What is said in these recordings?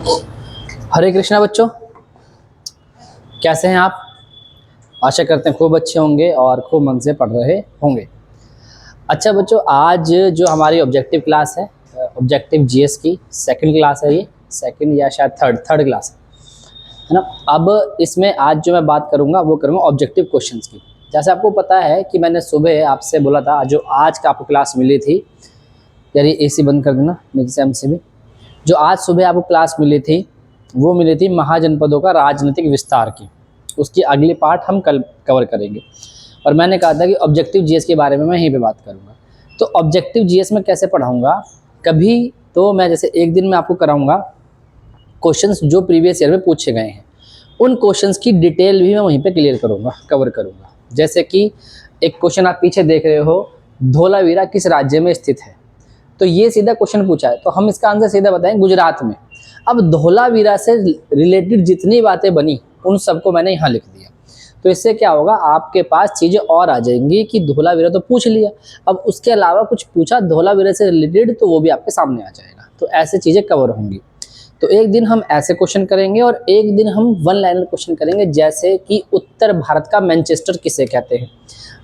हरे कृष्णा बच्चों, कैसे हैं आप? आशा करते हैं खूब अच्छे होंगे और खूब मन से पढ़ रहे होंगे। अच्छा बच्चों, आज जो हमारी ऑब्जेक्टिव क्लास है, ऑब्जेक्टिव जीएस की सेकंड क्लास है। ये सेकंड या शायद थर्ड क्लास है ना। अब इसमें आज जो मैं बात करूंगा वो करूंगा ऑब्जेक्टिव क्वेश्चंस की। जैसे आपको पता है कि मैंने सुबह आपसे बोला था, जो आज का आपको क्लास मिली थी, यार ये एसी बंद कर देना नीचे से हमसे भी। जो आज सुबह आपको क्लास मिली थी वो मिली थी महाजनपदों का राजनीतिक विस्तार की। उसकी अगली पार्ट हम कल कवर करेंगे। और मैंने कहा था कि ऑब्जेक्टिव जीएस के बारे में मैं यहीं पे बात करूंगा। तो ऑब्जेक्टिव जीएस में कैसे पढ़ाऊंगा, कभी तो मैं जैसे एक दिन में आपको कराऊंगा क्वेश्चंस जो प्रीवियस ईयर में पूछे गए हैं, उन क्वेश्चंस की डिटेल भी मैं वहीं पे क्लियर करूंगा, कवर करूंगा। जैसे कि एक क्वेश्चन आप पीछे देख रहे हो, धोलावीरा किस राज्य में स्थित है? तो ये सीधा क्वेश्चन पूछा है, तो हम इसका आंसर सीधा बताएं, गुजरात में। अब धोलावीरा से रिलेटेड जितनी बातें बनी उन सबको मैंने यहाँ लिख दिया। तो इससे क्या होगा, आपके पास चीज़ें और आ जाएंगी कि धोलावीरा तो पूछ लिया, अब उसके अलावा कुछ पूछा धोलावीरा से रिलेटेड तो वो भी आपके सामने आ जाएगा। तो ऐसे चीज़ें कवर होंगी। तो एक दिन हम ऐसे क्वेश्चन करेंगे और एक दिन हम वन लाइनर क्वेश्चन करेंगे, जैसे कि उत्तर भारत का मैनचेस्टर किसे कहते हैं,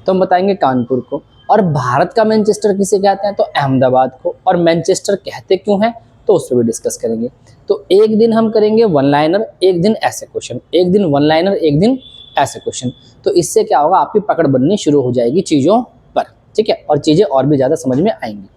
तो हम बताएंगे कानपुर को। और भारत का मैनचेस्टर किसे कहते हैं, तो अहमदाबाद को। और मैनचेस्टर कहते क्यों हैं, तो उस पर भी डिस्कस करेंगे। तो एक दिन हम करेंगे वन लाइनर, एक दिन ऐसे क्वेश्चन, एक दिन वन लाइनर, एक दिन ऐसे क्वेश्चन। तो इससे क्या होगा, आपकी पकड़ बननी शुरू हो जाएगी चीज़ों पर, ठीक है, और चीज़ें और भी ज़्यादा समझ में आएंगी।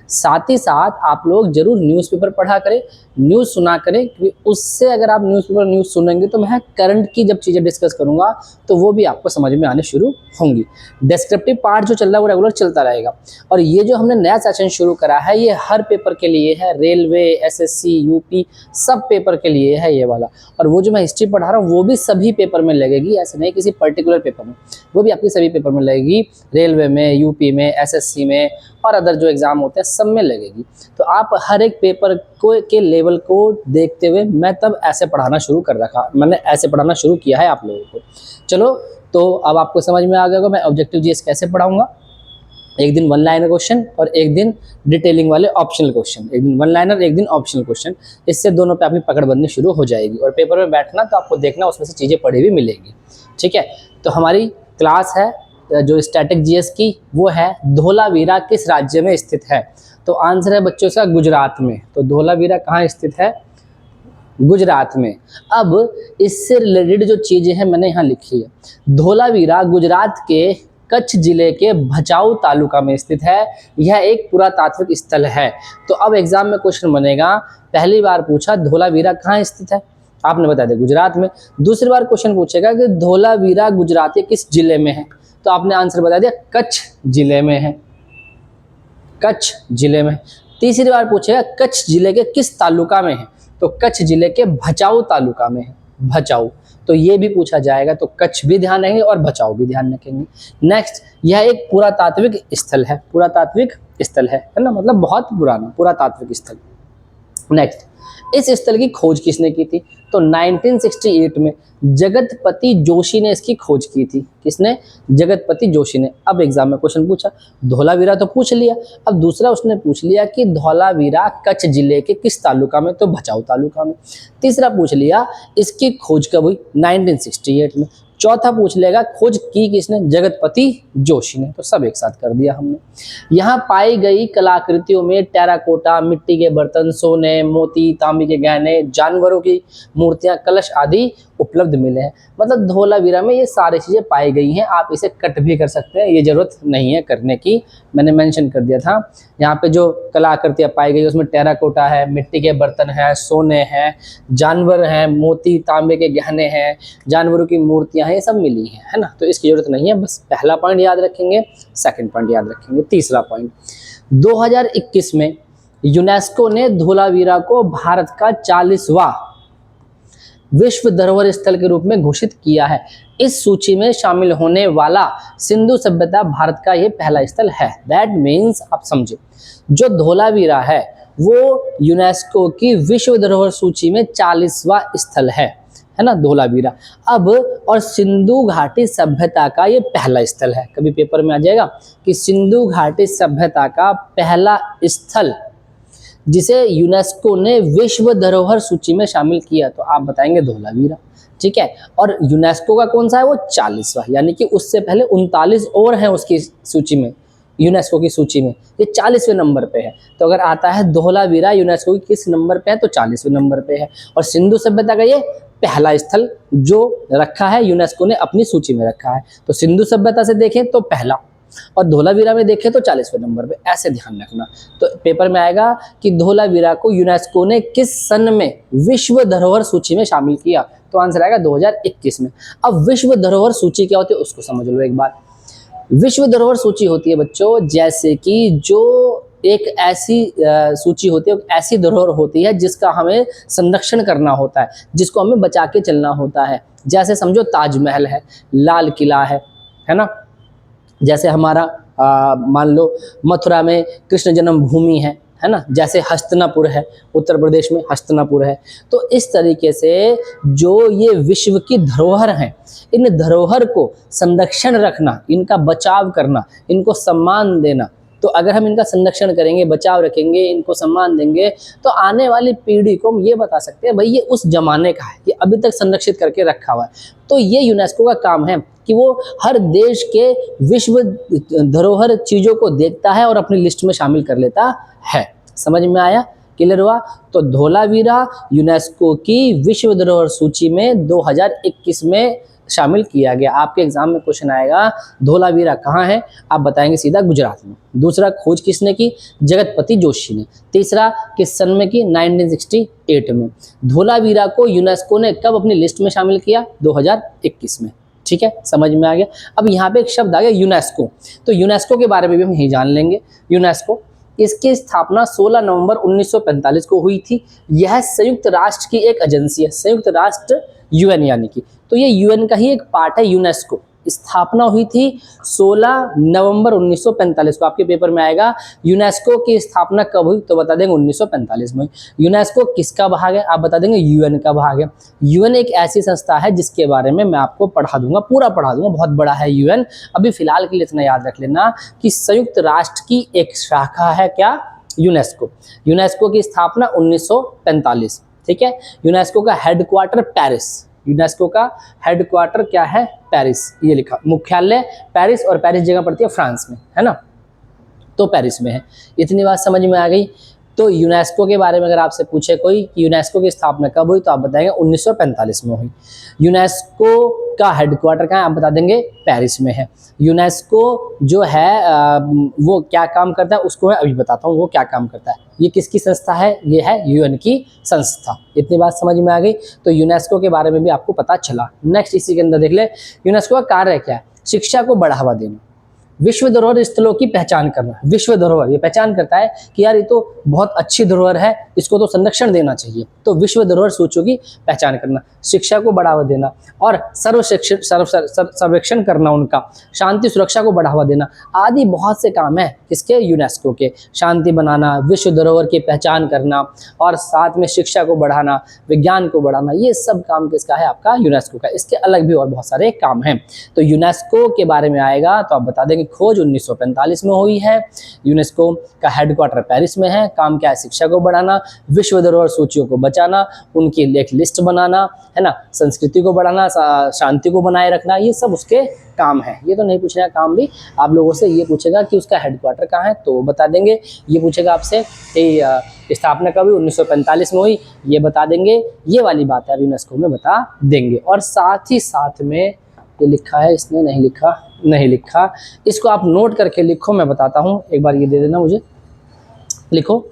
साथ ही साथ आप लोग जरूर न्यूज़पेपर पढ़ा करें, न्यूज़ सुना करें, क्योंकि उससे अगर आप न्यूज़पेपर न्यूज़ सुनेंगे तो मैं करंट की जब चीज़ें डिस्कस करूंगा तो वो भी आपको समझ में आने शुरू होंगी। डिस्क्रिप्टिव पार्ट जो चल रहा है वो रेगुलर चलता रहेगा। और ये जो हमने नया सेशन शुरू करा है ये हर पेपर के लिए है, रेलवे, एसएससी, यूपी, सब पेपर के लिए है ये वाला। और वो जो मैं हिस्ट्री पढ़ा रहा हूँ वो भी सभी पेपर में लगेगी, ऐसे नहीं किसी पर्टिकुलर पेपर में, वो भी आपकी सभी पेपर में लगेगी, रेलवे में, यूपी में, एसएससी में और अदर जो एग्ज़ाम होते हैं सब में लगेगी। तो आप हर एक पेपर को के लेवल को देखते हुए मैं तब ऐसे पढ़ाना शुरू कर रखा, मैंने ऐसे पढ़ाना शुरू किया है आप लोगों को। चलो, तो अब आपको समझ में आ गया होगा मैं ऑब्जेक्टिव जीएस कैसे पढ़ाऊंगा। एक दिन वन लाइनर क्वेश्चन और एक दिन डिटेलिंग वाले ऑप्शनल क्वेश्चन, एक दिन वन लाइनर, एक दिन ऑप्शनल क्वेश्चन। इससे दोनों पे आपकी पकड़ बननी शुरू हो जाएगी और पेपर में बैठना तो आपको देखना उसमें से चीज़ें पढ़ी हुई मिलेगी, ठीक है। तो हमारी क्लास है जो स्टैटिक जीएस की, वो है धोलावीरा किस राज्य में स्थित है। तो आंसर है बच्चों इसका गुजरात में। तो धोलावीरा कहाँ स्थित है, गुजरात में। अब इससे रिलेटेड जो चीज़ें हैं मैंने यहाँ लिखी है। धोलावीरा गुजरात के कच्छ जिले के भचाऊ तालुका में स्थित है। यह एक पुरातात्विक स्थल है। तो अब एग्जाम में क्वेश्चन बनेगा, पहली बार पूछा धोलावीरा कहाँ स्थित है, आपने बता दिया गुजरात में। दूसरी बार क्वेश्चन पूछेगा कि धोलावीरा गुजरात के किस जिले में है, तो आपने आंसर बता दिया कच्छ जिले में है, कच्छ जिले में। तीसरी बार पूछेगा कच्छ जिले के किस तालुका में है, तो कच्छ जिले के भचाऊ तालुका में है, भचाऊ। तो ये भी पूछा जाएगा, तो कच्छ भी ध्यान रखेंगे और भचाऊ भी ध्यान रखेंगे। नेक्स्ट, यह एक पुरातात्विक स्थल है, पुरातात्विक स्थल है ना, मतलब बहुत पुराना पुरातात्विक स्थल। नेक्स्ट, इस स्थल की खोज किसने की थी, तो 1968 में जगतपति जोशी ने इसकी खोज की थी। किसने, जगतपति जोशी ने। अब एग्जाम में क्वेश्चन पूछा, धोलावीरा तो पूछ लिया, अब दूसरा उसने पूछ लिया कि धोलावीरा कच्छ जिले के किस तालुका में, तो भचाऊ तालुका में। तीसरा पूछ लिया इसकी खोज कब हुई, 1968 में। चौथा पूछ लेगा खोज की किसने, जगतपति जोशी ने। तो सब एक साथ कर दिया हमने। यहाँ पाई गई कलाकृतियों में टेराकोटा, मिट्टी के बर्तन, सोने, मोती, तांबे के गहने, जानवरों की मूर्तियां, कलश आदि उपलब्ध मिले हैं। मतलब धोलावीरा में ये सारी चीज़ें पाई गई हैं। आप इसे कट भी कर सकते हैं, ये जरूरत नहीं है करने की, मैंने मेंशन कर दिया था। यहाँ पे जो कलाकृतियाँ पाई गई उसमें टेराकोटा है, मिट्टी के बर्तन है, सोने हैं, जानवर हैं, मोती तांबे के गहने हैं, जानवरों की मूर्तियाँ हैं, ये सब मिली हैं, है ना। तो इसकी जरूरत नहीं है, बस पहला पॉइंट याद रखेंगे, सेकंड पॉइंट याद रखेंगे। तीसरा पॉइंट, 2021 में यूनेस्को ने धोलावीरा को भारत का 40वां विश्व धरोहर स्थल के रूप में घोषित किया है। इस सूची में शामिल होने वाला सिंधु सभ्यता भारत का ये पहला स्थल है। दैट मीन्स आप समझे, जो धोलावीरा है वो यूनेस्को की विश्व धरोहर सूची में 40वां स्थल है ना, धोलावीरा। अब और सिंधु घाटी सभ्यता का ये पहला स्थल है। कभी पेपर में आ जाएगा कि सिंधु घाटी सभ्यता का पहला स्थल जिसे यूनेस्को ने विश्व धरोहर सूची में शामिल किया, तो आप बताएंगे धौलावीरा। ठीक है, और यूनेस्को का कौन सा है वो 40वां, यानी कि उससे पहले 39 और हैं उसकी सूची में, यूनेस्को की सूची में, ये 40वें नंबर पे है। तो अगर आता है धौलावीरा यूनेस्को की किस नंबर पे है, तो 40वें नंबर पे है। और सिंधु सभ्यता का ये पहला स्थल जो रखा है यूनेस्को ने अपनी सूची में रखा है। तो सिंधु सभ्यता से देखें तो पहला, और धौलावीरा में देखें तो 40वें नंबर पे, ऐसे ध्यान रखना। तो पेपर में आएगा कि धौलावीरा को यूनेस्को ने किस सन में विश्व धरोहर सूची में शामिल किया, तो आंसर आएगा 2021 में। अब विश्व धरोहर सूची क्या होती है उसको समझ लो एक बार। विश्व धरोहर सूची होती है बच्चों, जैसे कि जो एक ऐसी सूची होती है, ऐसी धरोहर होती है जिसका हमें संरक्षण करना होता है, जिसको हमें बचा के चलना होता है। जैसे समझो ताजमहल है, लाल किला है ना, जैसे हमारा मान लो मथुरा में कृष्ण जन्मभूमि है ना, जैसे हस्तिनापुर है, उत्तर प्रदेश में हस्तिनापुर है। तो इस तरीके से जो ये विश्व की धरोहर हैं, इन धरोहर को संरक्षण रखना, इनका बचाव करना, इनको सम्मान देना, तो अगर हम इनका संरक्षण करेंगे, बचाव रखेंगे, इनको सम्मान देंगे, तो आने वाली पीढ़ी को हम ये बता सकते हैं भाई ये उस जमाने का है, ये अभी तक संरक्षित करके रखा हुआ है। तो ये यूनेस्को का काम है कि वो हर देश के विश्व धरोहर चीज़ों को देखता है और अपनी लिस्ट में शामिल कर लेता है। समझ में आया, क्लियर हुआ? तो धौलावीरा यूनेस्को की विश्व धरोहर सूची में 2021 में शामिल किया गया। आपके एग्जाम में क्वेश्चन आएगा धौलावीरा कहाँ है, आप बताएंगे सीधा गुजरात में। दूसरा, खोज किसने की? जगतपति जोशी ने। तीसरा, किस सन में की? 1968 में। धौलावीरा को यूनेस्को ने कब अपनी लिस्ट में शामिल किया? 2021 में। ठीक है, समझ में आ गया। अब यहाँ पे एक शब्द आ गया यूनेस्को, तो यूनेस्को के बारे में भी हम यही जान लेंगे। यूनेस्को, इसकी स्थापना 16 नवंबर 1945 को हुई थी। यह संयुक्त राष्ट्र की एक एजेंसी है, संयुक्त राष्ट्र यूएन यानी कि, तो ये यूएन का ही एक पार्ट है यूनेस्को। स्थापना हुई थी 16 नवंबर 1945 को। आपके पेपर में आएगा यूनेस्को की स्थापना कब हुई, तो बता देंगे 1945 में। यूनेस्को किसका भाग है, आप बता देंगे यूएन का भाग है। यूएन एक ऐसी संस्था है जिसके बारे में मैं आपको पढ़ा दूंगा, पूरा पढ़ा दूंगा, बहुत बड़ा है यूएन। अभी फिलहाल के लिए इतना याद रख लेना कि संयुक्त राष्ट्र की एक शाखा है क्या? यूनेस्को। यूनेस्को की स्थापना 1945। ठीक है, यूनेस्को का हेडक्वार्टर पेरिस, यूनेस्को का हेडक्वार्टर क्या है? पेरिस, ये लिखा, मुख्यालय पेरिस, और पेरिस जगह पड़ती है फ्रांस में, है ना, तो पेरिस में है। इतनी बात समझ में आ गई। तो यूनेस्को के बारे में अगर आपसे पूछे कोई कि यूनेस्को की स्थापना कब हुई, तो आप बताएंगे 1945 में हुई। यूनेस्को का हेडक्वार्टर कहाँ है, आप बता देंगे पेरिस में है। यूनेस्को जो है वो क्या काम करता है उसको मैं अभी बताता हूँ, वो क्या काम करता है। ये किसकी संस्था है? ये है यूएन की संस्था। इतनी बात समझ में आ गई। तो यूनेस्को के बारे में भी आपको पता चला। नेक्स्ट इसी के अंदर देख ले, यूनेस्को का कार्य क्या है? शिक्षा को बढ़ावा देना, विश्व धरोहर स्थलों की पहचान करना। विश्व धरोहर ये पहचान करता है कि यार ये तो बहुत अच्छी धरोहर है, इसको तो संरक्षण देना चाहिए, तो विश्व धरोहर सूचियों की पहचान करना, शिक्षा को बढ़ावा देना और सर्वेक्षण करना उनका, शांति सुरक्षा को बढ़ावा देना, आदि बहुत से काम है किसके? यूनेस्को के। शांति बनाना, विश्व धरोहर की पहचान करना और साथ में शिक्षा को बढ़ाना, विज्ञान को बढ़ाना, ये सब काम किसका है? आपका यूनेस्को का। इसके अलग भी और बहुत सारे काम हैं। तो यूनेस्को के बारे में आएगा तो आप बता देंगे खोज 1945 में हुई है, यूनेस्को का हेडक्वार्टर पेरिस में है, काम क्या है? शिक्षा को बढ़ाना, विश्व धरोहर सूचियों को बचाना, उनकी एक लिस्ट बनाना, है ना, संस्कृति को बढ़ाना, शांति को बनाए रखना, ये सब उसके काम है। ये तो नहीं पूछेगा काम भी आप लोगों से, ये पूछेगा कि उसका हेडक्वार्टर कहाँ है, तो बता देंगे। ये पूछेगा आपसे कि स्थापना कब हुई? 1945 में हुई, ये बता देंगे। ये वाली बात है यूनेस्को में बता देंगे। और साथ ही साथ में ये लिखा है, इसने नहीं लिखा, नहीं लिखा, इसको आप नोट करके लिखो, मैं बताता हूँ, एक बार ये दे देना मुझे, लिखो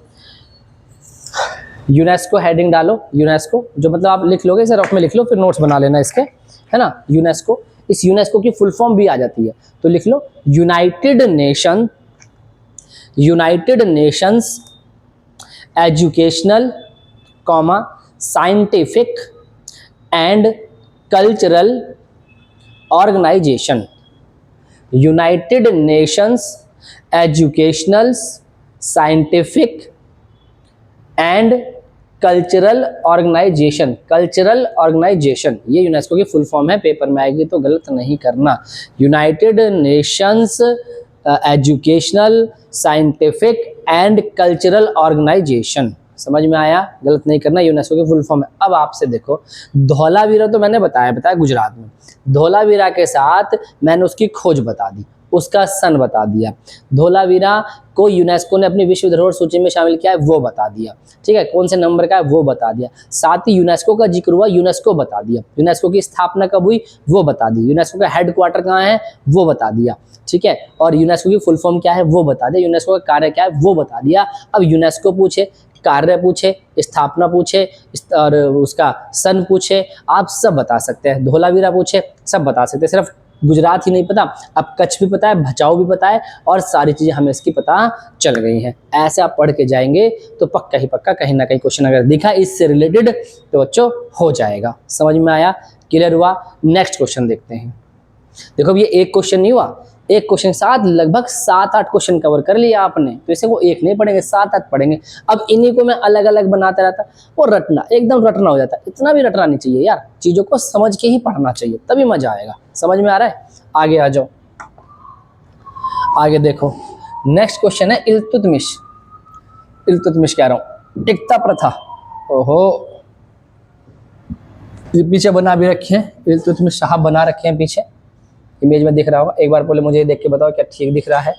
यूनेस्को, हेडिंग डालो यूनेस्को, जो मतलब आप लिख लोगे इसे रफ में लिख लो, फिर नोट्स बना लेना इसके, है ना। यूनेस्को, इस यूनेस्को की फुल फॉर्म भी आ जाती है, तो लिख लो United Nations Educational, Scientific and Cultural Organization. United Nations Educational, Scientific and Cultural Organization. Cultural Organization ये यूनेस्को की फुल फॉर्म है, पेपर में आएगी तो गलत नहीं करना। United Nations Educational, Scientific and Cultural Organization. समझ में आया? गलत नहीं करना, यूनेस्को की फुल फॉर्म है। अब आपसे देखो, धौलावीरा तो मैंने बताया गुजरात में। धौलावीरा के साथ मैंने उसकी खोज बता दी, उसका सन बता दिया। धौलावीरा को यूनेस्को ने अपनी विश्व धरोहर सूची में शामिल किया है, वो बता दिया। ठीक है, कौन से नंबर का है वो बता दिया। साथ ही यूनेस्को का जिक्र हुआ, यूनेस्को बता दिया। यूनेस्को की स्थापना कब हुई वो बता दी। यूनेस्को का हेडक्वार्टर कहाँ है वो बता दिया। ठीक है, और यूनेस्को की फुल फॉर्म क्या है वो बता दिया। यूनेस्को का कार्य क्या है वो बता दिया। अब यूनेस्को पूछे, कार्य पूछे, स्थापना पूछे और उसका सन पूछे, आप सब बता सकते हैं। धौलावीरा पूछे, सब बता सकते हैं। सिर्फ गुजरात ही नहीं पता, अब कच्छ भी पता है, भचाऊ भी पता है, और सारी चीज़ें हमें इसकी पता चल गई हैं। ऐसे आप पढ़ के जाएंगे तो पक्का ही पक्का कहीं ना कहीं क्वेश्चन अगर दिखा इससे रिलेटेड तो बच्चों हो जाएगा। समझ में आया? क्लियर हुआ? नेक्स्ट क्वेश्चन देखते हैं। देखो अब ये एक क्वेश्चन नहीं हुआ, एक क्वेश्चन के साथ लगभग 7-8 क्वेश्चन कवर कर लिया आपने, तो इसे वो एक नहीं पढ़ेंगे, 7-8 पढ़ेंगे। अब इन्हीं को मैं अलग अलग बनाता रहता, वो रटना एकदम रटना हो जाता। इतना भी रटना नहीं चाहिए यार, चीज़ों को समझ के ही पढ़ना चाहिए, तभी मजा आएगा। समझ में आ रहा है? आगे आ जाओ, आगे देखो। नेक्स्ट क्वेश्चन है इल्तुतमिश। इल्तुतमिश कह रहा हूँ, एकता प्रथा। ओहो, पीछे बना भी रखे हैं, इल्तुतमिश साहब बना रखे हैं पीछे, इमेज में दिख रहा होगा। एक बार बोले मुझे देख के बताओ क्या ठीक दिख रहा है?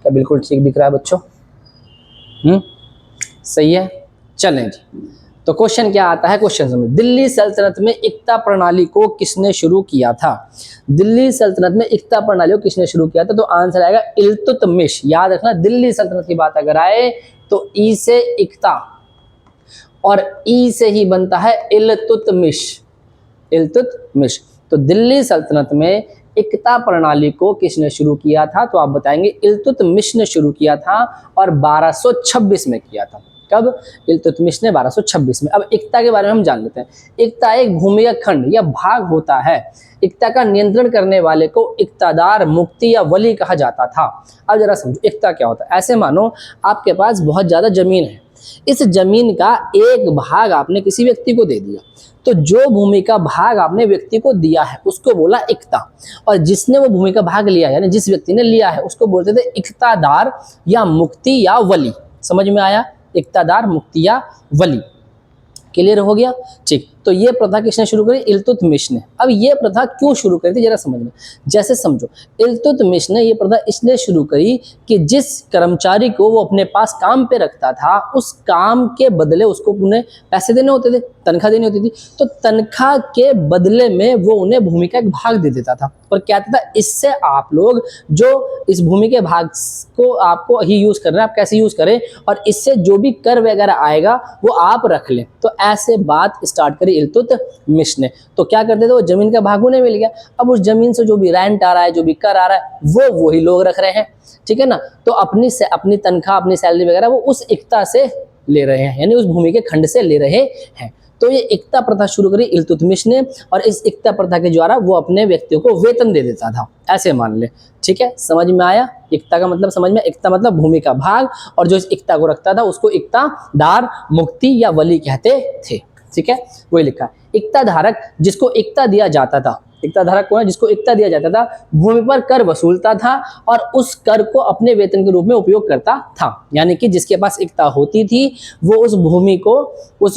क्या बिल्कुल ठीक दिख रहा है बच्चों? सही है, चलें जी। तो क्वेश्चन क्या आता है, क्वेश्चन समझ। दिल्ली सल्तनत में एकता प्रणाली को किसने शुरू किया था? दिल्ली सल्तनत में एकता प्रणाली को किसने शुरू किया था? तो आंसर आएगा इल्तुतमिश। याद रखना, दिल्ली सल्तनत की बात अगर आए तो ई से एकता और ई से ही बनता है इल्तुतमिश। इल्तुतमिश। तो दिल्ली सल्तनत में एकता प्रणाली को किसने शुरू किया था? तो आप बताएंगे इल्तुतमिश ने शुरू किया था, और 1226 में किया था। कब? इल्तुतमिश ने 1226 में। अब एकता के बारे में हम जान लेते हैं। एकता एक भूमि का खंड या भाग होता है। एकता का नियंत्रण करने वाले को इक्तादार, मुक्ति या वली कहा जाता था। अब जरा समझो एकता क्या होता है। ऐसे मानो आपके पास बहुत ज्यादा जमीन है, इस जमीन का एक भाग आपने किसी व्यक्ति को दे दिया, तो जो भूमि का भाग आपने व्यक्ति को दिया है उसको बोला एकता, और जिसने वो भूमि का भाग लिया यानी जिस व्यक्ति ने लिया है उसको बोलते थे इक्तादार या मुक्ति या वली। समझ में आया? इक्तादार, मुक्ति या वली। क्लियर हो गया? ठीक। तो ये प्रथा किसने शुरू करी? इल्तुतमिश ने। अब ये प्रथा क्यों शुरू करी थी जरा समझना। जैसे समझो, इल्तुतमिश ने ये प्रथा इसलिए शुरू करी कि जिस कर्मचारी को वो अपने पास काम पे रखता था, उस काम के बदले उसको उन्हें पैसे देने होते थे, तनख्वाह देनी होती थी। तो तनख्वाह के बदले में वो उन्हें भूमि का एक भाग दे देता था, और कहता था इससे आप लोग जो इस भूमि के भाग को आपको ही यूज करना है, आप कैसे यूज करें, और इससे जो भी कर वगैरह आएगा वो आप रख लें। तो ऐसे बात स्टार्ट करी इल्तुतमिश ने। तो क्या करते थे, वो जमीन का भाग उन्हें मिल गया, अब उस जमीन से जो भी रेंट आ रहा है, जो भी कर आ रहा है, वो वही लोग रख रहे हैं। ठीक है ना? तो अपनी तनख्वाह, अपनी सैलरी वगैरह वो उस एकता से ले रहे हैं, यानी उस भूमि के खंड से ले रहे हैं। तो ये एकता प्रथा शुरू करी इल्तुतमिश ने, और इस एकता प्रथा के द्वारा वो अपने व्यक्तियों को वेतन दे देता था, ऐसे मान ले। ठीक है, समझ में आया? एकता का मतलब समझ में, एकता मतलब भूमि का भाग, और जो इस एकता को रखता था उसको एकतादार, मुक्ति या वली कहते थे। ठीक है, वही लिखा है। एकता धारक जिसको एकता दिया जाता था, एकता धारक कौन है? जिसको एकता दिया जाता था, भूमि पर कर वसूलता था और उस कर को अपने वेतन के रूप में उपयोग करता था। यानी कि जिसके पास एकता होती थी वो उस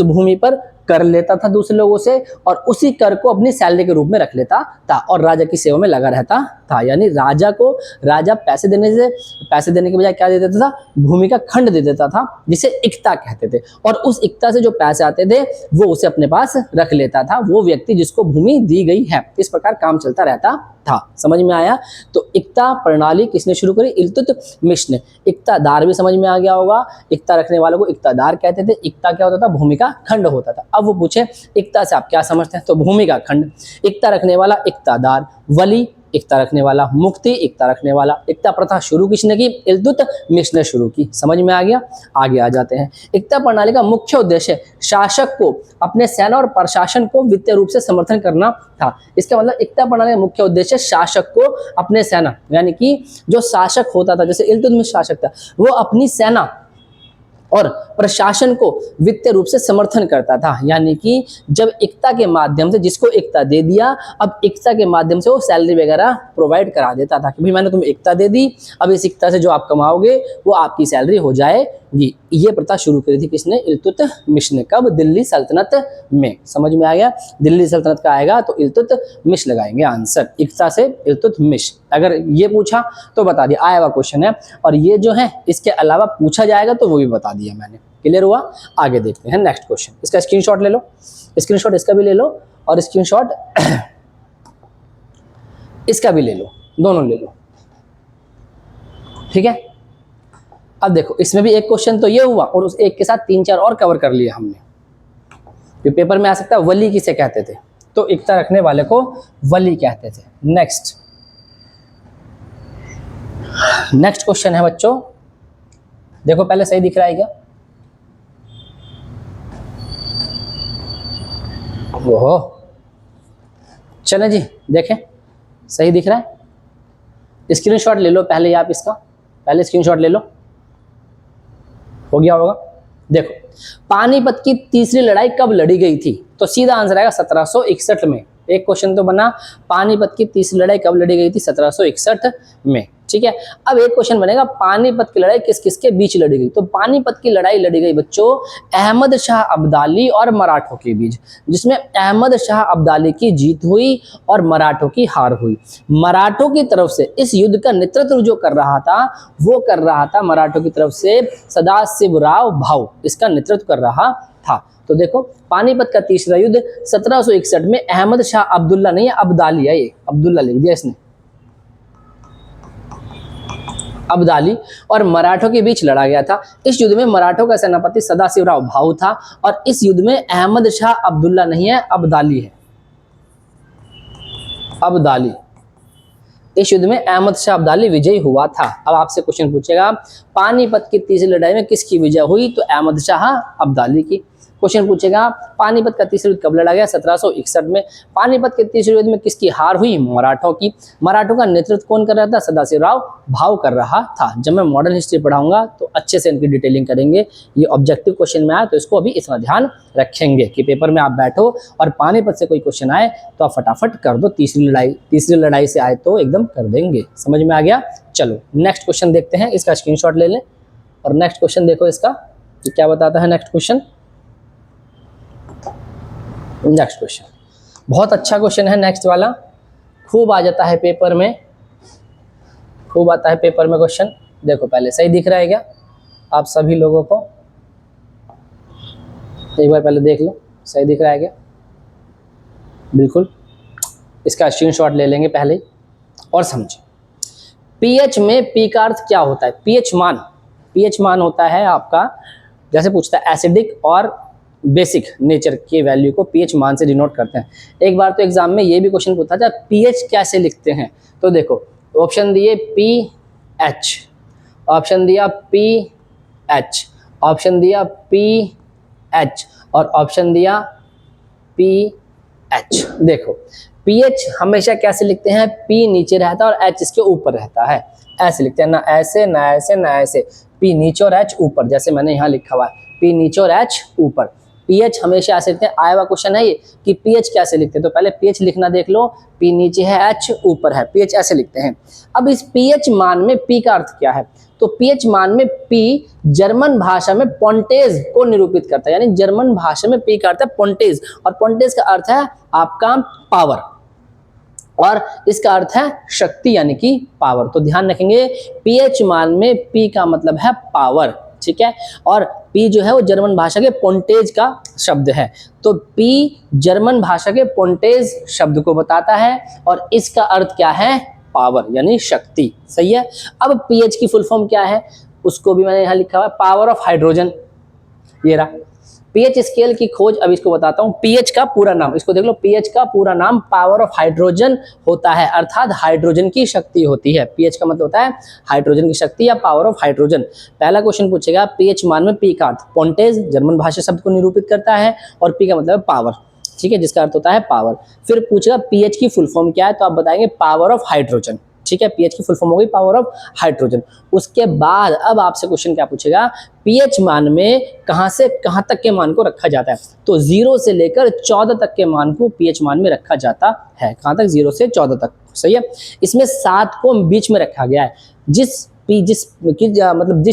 भूमि पर कर लेता था दूसरे लोगों से, और उसी कर को अपनी सैलरी के रूप में रख लेता था और राजा की सेवा में लगा रहता था। यानी राजा पैसे देने के बजाय क्या दे देता था? भूमि का खंड दे देता था, जिसे एकता कहते थे, और उस एकता से जो पैसे आते थे वो उसे अपने पास रख लेता था वो व्यक्ति जिसको भूमि दी गई है। इस प्रकार काम चलता रहता था। समझ में आया? तो एकता प्रणाली किसने शुरू करी? इल्तुतमिश ने। एकतादार भी समझ में आ गया होगा, एकता रखने वालों को एकतादार कहते थे। एकता क्या होता था? भूमि का खंड होता था। अब वो पूछे एकता से आप क्या समझते हैं, तो भूमि का खंड। एकता रखने वाला एकतादार, वली एकता रखने वाला, मुक्ति एकता रखने वाला। एकता प्रथा शुरू किसने की? इल्तुतमिश ने शुरू की। समझ में आ गया? आगे आ जाते हैं। एकता प्रणाली का मुख्य उद्देश्य शासक को अपने सेना और प्रशासन को वित्तीय रूप से समर्थन करना था। इसका मतलब एकता प्रणाली का मुख्य उद्देश्य शासक को अपने सेना, यानी कि जो शासक होता था, जैसे इल्तुतमिश शासक था, वो अपनी सेना और प्रशासन को वित्तीय रूप से समर्थन करता था। यानी कि जब एकता के माध्यम से, जिसको एकता दे दिया, अब एकता के माध्यम से वो सैलरी वगैरह प्रोवाइड करा देता था कि भाई मैंने तुम्हें एकता दे दी, अब इस एकता से जो आप कमाओगे वो आपकी सैलरी हो जाएगी। ये प्रथा शुरू करी थी किसने? इल्तुतमिश ने। कब? दिल्ली सल्तनत में। समझ में आ गया? दिल्ली सल्तनत का आएगा तो इल्तुतमिश लगाएंगे आंसर, एकता से इल्तुतमिश। अगर ये पूछा तो बता दिया, आया हुआ क्वेश्चन है। और ये जो है इसके अलावा पूछा जाएगा तो वो भी बता दिया मैंने। क्लियर हुआ? आगे देखते हैं नेक्स्ट क्वेश्चन। इसका स्क्रीनशॉट ले लो, स्क्रीनशॉट इसका भी ले लो और स्क्रीनशॉट इसका भी ले लो, दोनों ले लो, ठीक है। अब देखो इसमें भी एक क्वेश्चन तो ये हुआ और उस एक के साथ 3-4 और कवर कर लिए हमने। जो पेपर में आ सकता है वली किसे कहते थे? तो एकता रखने वाले को वली कहते थे। नेक्स्ट क्वेश्चन है बच्चों, देखो पहले सही दिख रहा है क्या? ओहो, चलें जी देखें, सही दिख रहा है। स्क्रीनशॉट ले लो पहले आप इसका, पहले स्क्रीनशॉट ले लो, हो गया होगा। देखो पानीपत की तीसरी लड़ाई कब लड़ी गई थी? तो सीधा आंसर आएगा 1761 में। एक क्वेश्चन तो बना, पानीपत की तीसरी लड़ाई कब लड़ी गई थी? 1761 में, ठीक है। अब एक क्वेश्चन बनेगा, पानीपत की लड़ाई किस किस के बीच लड़ी गई? तो पानीपत की लड़ाई लड़ी गई बच्चों अहमद शाह अब्दाली और मराठों के बीच, जिसमें अहमद शाह अब्दाली की जीत हुई और मराठों की हार हुई। मराठों की तरफ से इस युद्ध का नेतृत्व जो कर रहा था, वो कर रहा था मराठों की तरफ से सदाशिवराव भाऊ, इसका नेतृत्व कर रहा था। तो देखो पानीपत का तीसरा युद्ध 1761 में अहमद शाह अब्दुल्ला नहीं है, अब्दाली है, ये अब्दुल्ला लिख दिया इसने, अब्दाली और मराठों के बीच लड़ा गया था। इस युद्ध में मराठों का सेनापति सदाशिवराव भाऊ था और इस युद्ध में अहमद शाह अब्दुल्ला नहीं है, अब्दाली है, अब्दाली। इस युद्ध में अहमद शाह अब्दाली विजयी हुआ था। अब आपसे क्वेश्चन पूछेगा पानीपत की तीसरी लड़ाई में किसकी विजय हुई? तो अहमद शाह अब्दाली की। क्वेश्चन पूछेगा पानीपत का तीसरा युद्ध कब लड़ा गया? 1761 में। पानीपत के तीसरे युद्ध में किसकी हार हुई? मराठों की। मराठों का नेतृत्व कौन कर रहा था? सदाशिवराव भाऊ कर रहा था। जब मैं मॉडर्न हिस्ट्री पढ़ाऊंगा तो अच्छे से इनकी डिटेलिंग करेंगे। ये ऑब्जेक्टिव क्वेश्चन में आए तो इसको अभी इतना ध्यान रखेंगे कि पेपर में आप बैठो और पानीपत से कोई क्वेश्चन आए तो आप फटाफट कर दो। तीसरी लड़ाई से आए तो एकदम कर देंगे। समझ में आ गया? चलो नेक्स्ट क्वेश्चन देखते हैं, इसका स्क्रीनशॉट ले लें और नेक्स्ट क्वेश्चन देखो इसका कि क्या बताता है। नेक्स्ट क्वेश्चन बहुत अच्छा क्वेश्चन है नेक्स्ट वाला, खूब आ जाता है पेपर में, खूब आता है पेपर में क्वेश्चन। देखो पहले सही दिख रहा है क्या आप सभी लोगों को? एक बार पहले देख लो, सही दिख रहा है क्या? बिल्कुल, इसका स्क्रीनशॉट ले लेंगे पहले और समझे। पीएच में पी का अर्थ क्या होता है? पीएच मान होता है आपका, जैसे पूछता है एसिडिक और बेसिक नेचर के वैल्यू को पीएच मान से डिनोट करते हैं। एक बार तो एग्जाम में ये भी क्वेश्चन पूछा था पीएच कैसे लिखते हैं? तो देखो ऑप्शन दिए पीएच, ऑप्शन दिया पीएच, ऑप्शन दिया पीएच और ऑप्शन दिया पीएच। देखो पीएच हमेशा कैसे लिखते हैं? पी नीचे रहता है और एच इसके ऊपर रहता है, ऐसे लिखते हैं, ना ऐसे ना ऐसे ना ऐसे, पी नीचे और एच ऊपर, जैसे मैंने यहाँ लिखा हुआ है पी नीचे और एच ऊपर। पीएच हमेशा ऐसे लिखते हैं। आया हुआ क्वेश्चन है ये कि पीएच कैसे लिखते हैं, तो पहले पीएच लिखना देख लो, पी नीचे है एच ऊपर है, पीएच ऐसे लिखते हैं। अब इस पीएच मान में पी का अर्थ क्या है? तो पीएच मान में पी जर्मन भाषा में पोंटेज को निरूपित करता है, यानी जर्मन भाषा में पी का अर्थ है पोंटेज और पोंटेज का अर्थ है आपका पावर और इसका अर्थ है शक्ति यानी कि पावर। तो ध्यान रखेंगे पीएच मान में पी का मतलब है पावर, ठीक है। और पी जो है वो जर्मन भाषा के पोंटेज का शब्द है, तो पी जर्मन भाषा के पोंटेज शब्द को बताता है और इसका अर्थ क्या है? पावर यानी शक्ति। सही है। अब पीएच की फुल फॉर्म क्या है उसको भी मैंने यहाँ लिखा हुआ है, पावर ऑफ हाइड्रोजन। ये रहा पीएच स्केल की खोज। अब इसको बताता हूँ पीएच का पूरा नाम, इसको देख लो, पीएच का पूरा नाम पावर ऑफ हाइड्रोजन होता है, अर्थात हाइड्रोजन की शक्ति होती है। पीएच का मतलब होता है हाइड्रोजन की शक्ति या पावर ऑफ हाइड्रोजन। पहला क्वेश्चन पूछेगा पीएच मान में पी का अर्थ, पोंटेज जर्मन भाषा शब्द को निरूपित करता है और पी का मतलब पावर, ठीक है, जिसका अर्थ होता है पावर। फिर पूछेगा पीएच की फुल फॉर्म क्या है, तो आप बताएंगे पावर ऑफ हाइड्रोजन, ठीक है, पीएच की फुल फॉर्म हो गई पावर ऑफ हाइड्रोजन। उसके बाद अब आपसे क्वेश्चन क्या पूछेगा, पीएच मान में कहां से कहां तक के मान को रखा जाता है। तो 0 से लेकर 14 तक के मान को पीएच मान में रखा जाता है। कहां तक, 0 से 14 तक, सही है। इसमें 7 को बीच में रखा गया है। जिस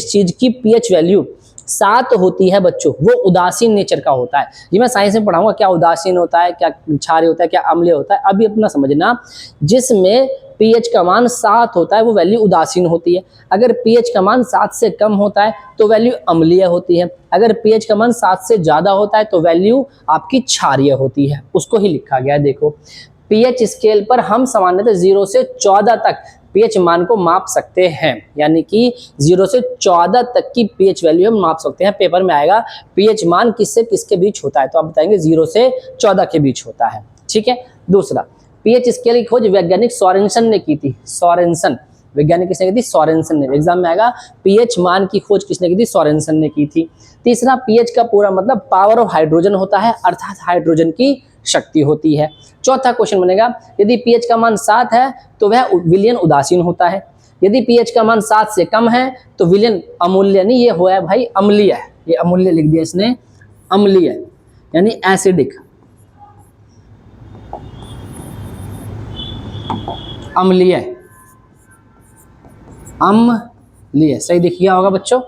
चीज की पीएच वैल्यू 7 होती है बच्चों, वो उदासीन नेचर का होता है। ये मैं साइंस में पढ़ाऊंगा क्या उदासीन होता है, क्या क्षारीय होता है, क्या अम्लीय होता है। अभी अपना समझना, जिसमें पीएच का मान 7 होता है वो वैल्यू उदासीन होती है। अगर पीएच का मान 7 से कम होता है तो वैल्यू अम्लीय होती है। अगर पीएच का मान 7 से ज्यादा होता है तो वैल्यू आपकी क्षारीय होती है। उसको ही लिखा गया है। देखो, पीएच स्केल पर हम सामान्यतः 0 से 14 तक पीएच मान को माप सकते हैं, यानी कि 0 से 14 तक की पीएच वैल्यू हम माप सकते हैं। पेपर में आएगा पीएच मान किससे किसके बीच होता है, तो आप बताएंगे 0 से 14 के बीच होता है। ठीक है। दूसरा, पीएच स्केल की खोज वैज्ञानिक सोरेनसन ने की थी। सोरेनसन, वैज्ञानिक किसने की थी, सोरेनसन ने। एग्जाम में आएगा पीएच मान की खोज किसने की थी, सोरेनसन ने की थी। तीसरा, पीएच का पूरा मतलब पावर ऑफ हाइड्रोजन होता है, अर्थात हाइड्रोजन की शक्ति होती है। चौथा क्वेश्चन बनेगा, यदि पीएच का मान 7 है तो वह विलयन उदासीन होता है। यदि पीएच का मान 7 से कम है तो विलयन अमूल्य, नहीं ये हुआ है भाई अम्लीय है, ये अमूल्य लिख दिया इसने, अम्लीय यानी एसिडिक, अम्लीय, अम्लीय, सही दिख गया होगा बच्चों,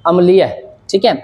अम्लीय। ठीक है।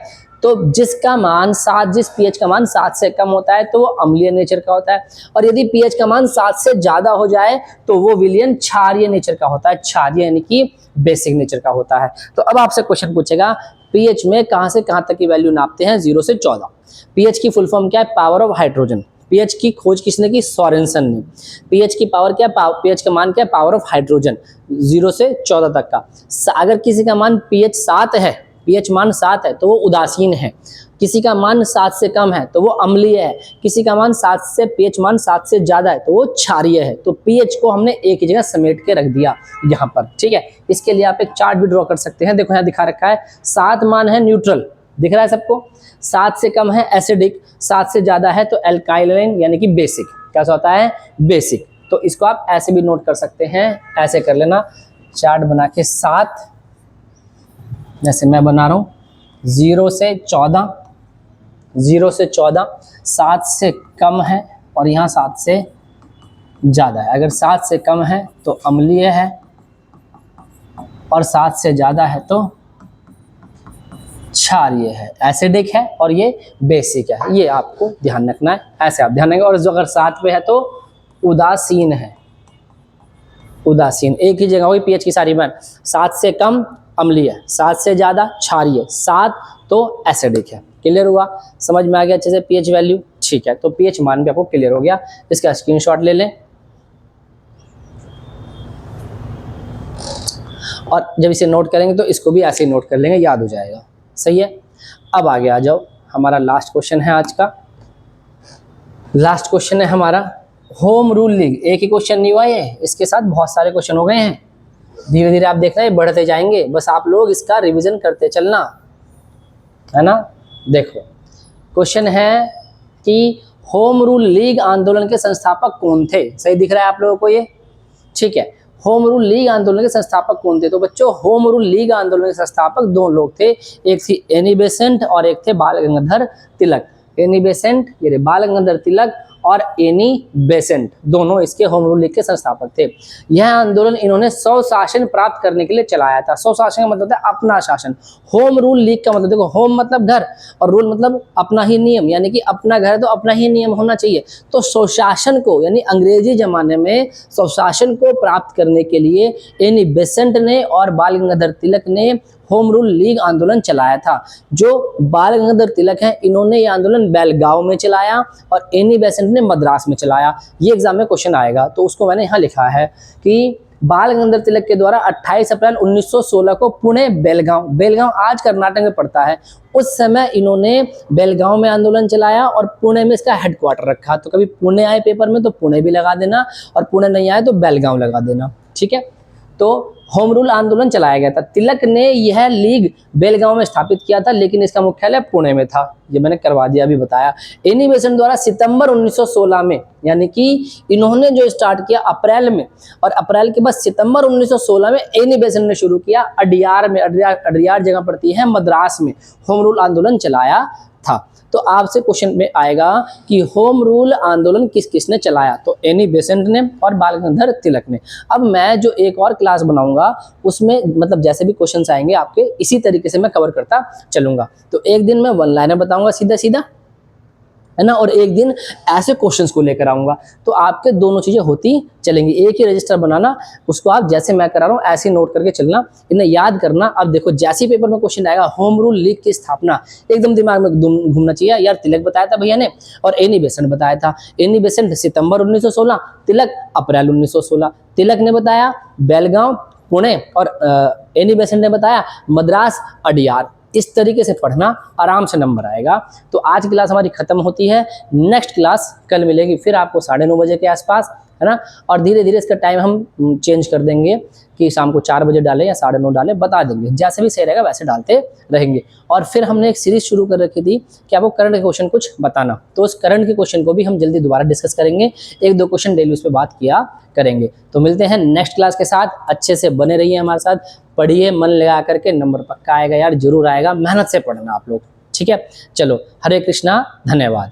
तो जिसका मान 7, जिस पीएच का मान 7 से कम होता है तो वो अम्लीय नेचर का होता है, और यदि पीएच का मान 7 से ज्यादा हो जाए तो वो विलयन क्षारीय नेचर का होता है। क्षारीय यानी कि बेसिक नेचर का होता है। तो अब आपसे क्वेश्चन पूछेगा, पीएच में कहां से कहां तक की वैल्यू नापते हैं, 0 से 14। पीएच की फुल फॉर्म क्या है, पावर ऑफ हाइड्रोजन। पीएच की खोज किसने की, सोरेनसन ने। पीएच की पावर क्या है, पीएच का मान क्या है, पावर ऑफ हाइड्रोजन, 0 से 14 तक का। अगर किसी का मान पीएच 7 है, पीएच मान 7 है तो वो उदासीन है। किसी का मान 7 से कम है तो वो अम्लीय है। किसी का मान 7 से, पीएच मान 7 से ज्यादा है तो वो क्षारीय है। तो पीएच को हमने एक ही जगह समेट के रख दिया यहाँ पर। ठीक है। इसके लिए आप एक चार्ट भी ड्रॉ कर सकते हैं। देखो यहाँ दिखा रखा है, 7 मान है न्यूट्रल, दिख रहा है सबको। 7 से कम है एसिडिक, 7 से ज्यादा है तो एल्काइलाइन यानी कि बेसिक। क्या होता है, बेसिक। तो इसको आप ऐसे भी नोट कर सकते हैं, ऐसे कर लेना चार्ट बना के, 7 जैसे मैं बना रहा हूँ 0 से 14, 0 से 14, 7 से कम है और यहाँ 7 से ज़्यादा है। अगर 7 से कम है तो अम्लीय है और 7 से ज़्यादा है तो क्षारीय है, एसिडिक है, और ये बेसिक है। ये आपको ध्यान रखना है, ऐसे आप ध्यान रखेंगे। और जो अगर 7 पे है तो उदासीन है, उदासीन। एक ही जगह हुई पीएच की सारी मान, 7 से कम अम्लीय, 7 से ज्यादा क्षारीय, 7 तो एसिडिक है। क्लियर हुआ, समझ में आ गया अच्छे से पीएच वैल्यू। ठीक है, तो पीएच मान भी आपको क्लियर हो गया। इसका स्क्रीनशॉट ले लें और जब इसे नोट करेंगे तो इसको भी ऐसे ही नोट कर लेंगे, याद हो जाएगा। सही है। अब आगे आ जाओ, हमारा लास्ट क्वेश्चन है आज का। लास्ट क्वेश्चन है हमारा होम रूल लीग। एक ही क्वेश्चन नहीं हुआ ये, इसके साथ बहुत सारे क्वेश्चन हो गए हैं। धीरे धीरे आप देख रहे हैं बढ़ते जाएंगे, बस आप लोग इसका रिवीजन करते चलना, है ना। देखो क्वेश्चन है कि होम रूल लीग आंदोलन के संस्थापक कौन थे। सही दिख रहा है आप लोगों को ये, ठीक है। होम रूल लीग आंदोलन के संस्थापक कौन थे, तो बच्चों होम रूल लीग आंदोलन के संस्थापक 2 लोग थे। एक थी एनी बेसेंट और एक थे बाल गंगाधर तिलक। एनी बेसेंट, ये बाल गंगाधर तिलक और एनी बेसेंट, दोनों इसके होम रूल लीग के संस्थापक थे। यह आंदोलन इन्होंने स्वशासन प्राप्त करने के लिए चलाया था। स्वशासन का मतलब होता है अपना शासन। होम रूल लीग का मतलब, देखो होम मतलब घर और रूल मतलब अपना ही नियम, यानी कि अपना घर है तो अपना ही नियम होना चाहिए। तो स्वशासन को, यानी अंग्रेजी जमाने में स्वशासन को प्राप्त करने के लिए एनी बेसेंट ने और बाल गंगाधर तिलक ने होम रूल लीग आंदोलन चलाया था। जो बाल गंगाधर तिलक हैं, इन्होंने ये आंदोलन बेलगांव में चलाया और एनी बेसेंट ने मद्रास में चलाया। ये एग्जाम में क्वेश्चन आएगा, तो उसको मैंने यहाँ लिखा है कि बाल गंगाधर तिलक के द्वारा 28 अप्रैल 1916 को पुणे, बेलगांव आज कर्नाटक में पड़ता है, उस समय इन्होंने बेलगांव में आंदोलन चलाया और पुणे में इसका हेडक्वार्टर रखा। तो कभी पुणे आए पेपर में तो पुणे भी लगा देना, और पुणे नहीं आए तो बेलगांव लगा देना। ठीक है। तो होम रूल आंदोलन चलाया गया था। तिलक ने यह लीग बेलगांव में स्थापित किया था, लेकिन इसका मुख्यालय पुणे में था। ये मैंने करवा दिया, अभी बताया। एनी बेसेंट द्वारा सितंबर 1916 में, यानी कि इन्होंने जो स्टार्ट किया अप्रैल में, और अप्रैल के बाद सितंबर 1916 में एनी बेसेंट ने शुरू किया। अडियार में, अडियार जगह पड़ती है मद्रास में, होम रूल आंदोलन चलाया था। तो आपसे क्वेश्चन में आएगा कि होम रूल आंदोलन किस किसने चलाया, तो एनी बेसेंट ने और बाल गंगाधर तिलक ने। अब मैं जो एक और क्लास बनाऊंगा उसमें मतलब जैसे भी क्वेश्चंस आएंगे आपके, इसी तरीके से मैं कवर करता चलूंगा। तो एक दिन मैं वन लाइनर बताऊंगा सीधा सीधा, है ना, और एक दिन ऐसे क्वेश्चंस को लेकर आऊंगा। तो आपके दोनों चीजें होती चलेंगी। एक ही रजिस्टर बनाना, उसको आप जैसे मैं करा रहा हूँ ऐसे नोट करके चलना, इन्हें याद करना। अब देखो जैसे पेपर में क्वेश्चन आएगा होम रूल लीग की स्थापना, एकदम दिमाग में घूमना चाहिए। यार तिलक बताया था भैया ने, और एनी बेसेंट बताया था। एनी बेसेंट सितंबर 1916, तिलक अप्रैल 1916। तिलक ने बताया बेलगांव पुणे, और एनी बेसेंट ने बताया मद्रास अडियार। इस तरीके से पढ़ना, आराम से नंबर आएगा। तो आज क्लास हमारी खत्म होती है, नेक्स्ट क्लास कल मिलेगी फिर आपको 9:30 बजे के आसपास, है ना। और धीरे धीरे इसका टाइम हम चेंज कर देंगे कि शाम को 4 बजे डालें या 9:30 डालें, बता देंगे। जैसे भी सही रहेगा वैसे डालते रहेंगे। और फिर हमने एक सीरीज शुरू कर रखी थी कि आपको करंट के क्वेश्चन कुछ बताना, तो उस करंट के क्वेश्चन को भी हम जल्दी दोबारा डिस्कस करेंगे। 1-2 क्वेश्चन डेली उस पर बात किया करेंगे। तो मिलते हैं नेक्स्ट क्लास के साथ। अच्छे से बने रहिए हमारे साथ, पढ़िए मन लगा करके, नंबर पक्का आएगा यार, जरूर आएगा। मेहनत से पढ़ना आप लोग, ठीक है। चलो, हरे कृष्णा, धन्यवाद।